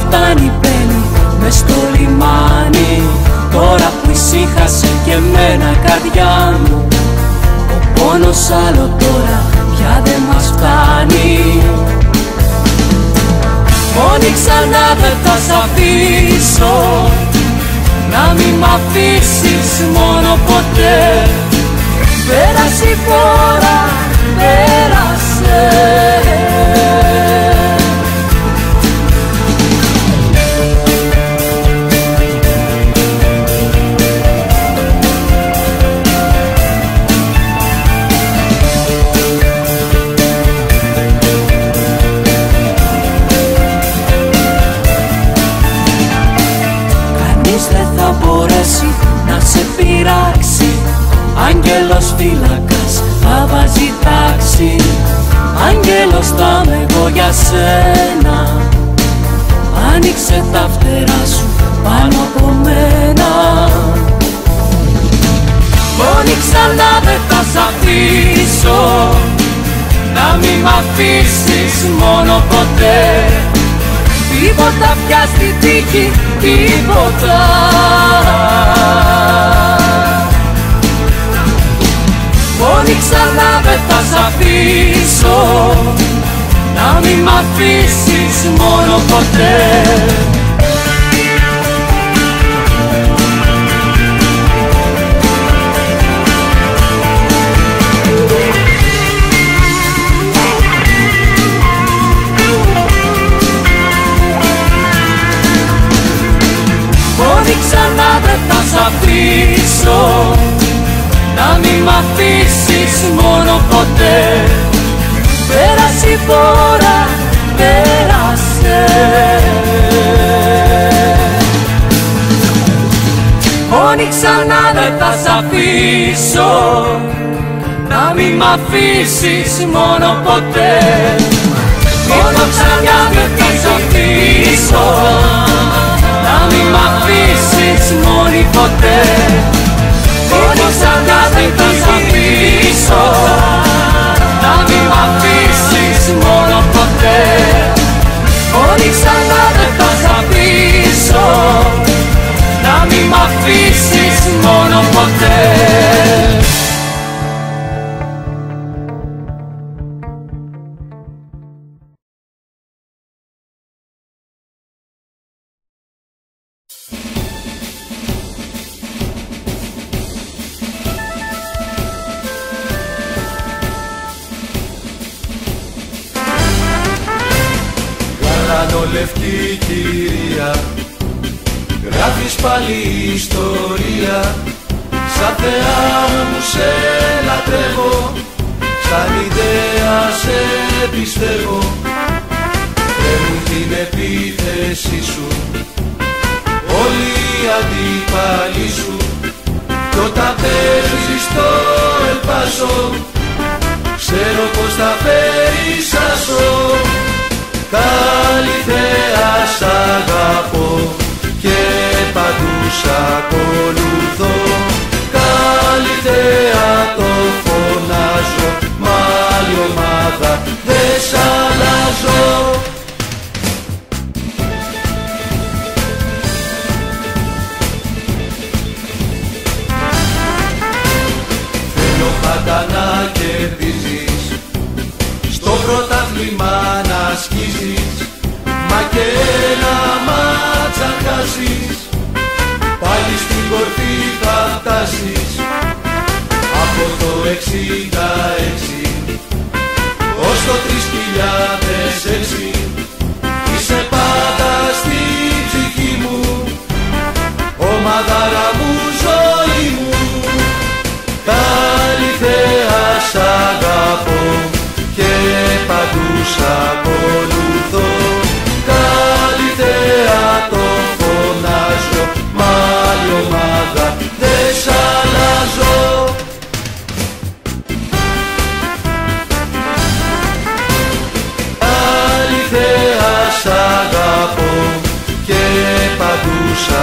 φτάνει μπαίνει μες στο λιμάνι. Τώρα που ήσυχασε και εμένα η καρδιά μου, ο πόνος άλλο τώρα πια δεν μας φτάνει. Μόνη ξανά δεν θα σ' αφήσω, να μη μ' αφήσεις μόνο ποτέ. Πέρασε η φορά, πέρασε. Να σε πειράξει, άγγελος φύλακας θα βάζει τάξη. Άγγελος θα είμαι εγώ για σένα, άνοιξε τα φτερά σου πάνω από μένα. Μόνη ξανά δεν θα σ' αφήσω, να μη μ' αφήσεις μόνο ποτέ. Τίποτα πια στη τύχη, τίποτα. Μόνη ξανά δεν θα σ' αφήσω, να μη μ' αφήσεις μόνο ποτέ. Ξανά δεν θα σ' αφήσω, να μη μ' αφήσεις μόνο ποτέ. Πέρασε η φορά, πέρασε. Μόνη ξανά δεν θα σ' αφήσω, να μη μ' αφήσεις μόνο ποτέ. Μόνο ξανά δεν θα σ' αφήσω, να μη μ' αφήσεις μόνη ποτέ. Μόνη ξανά δεν θα σ' αφήσω, να μη μ' αφήσεις μόνο ποτέ. Μόνη ξανά δεν θα σ' αφήσω, να μη μ' αφήσεις μόνο ποτέ. Λευκή κυρία, γράφεις πάλι ιστορία. Σαν θεά μου σε λατρεύω, σαν ιδέα σε πιστεύω. Παίρνουν την επίθεση σου όλοι οι αντίπαλοι σου, κι όταν παίζεις το Ελπάσο, ξέρω πως θα φέρεις άσο. Καλή θέα σ' αγαπώ και παντού σ' ακολουθώ. Καλή θέα το φωνάζω, μ' άλλη ομάδα δεν σ' αλλάζω. Θέλω πάντα να κερδίζεις, στο πρωτάθλημα να ασκήσεις, μα και ένα μάτς αν χάσεις, πάλι στην κορφή θα φτάσεις. Από το 66 ως το 3006 είσαι πάντα στη ψυχή μου, ομαδάρα μου, ζωή μου. Καλή θέα σ' αγαπώ και παντού σ' ακολουθώ. Καλή θέα το φωνάζω, μ' άλλη ομάδα δεν σ' αλλάζω. Καλή θέα σ' αγαπώ και παντού σ'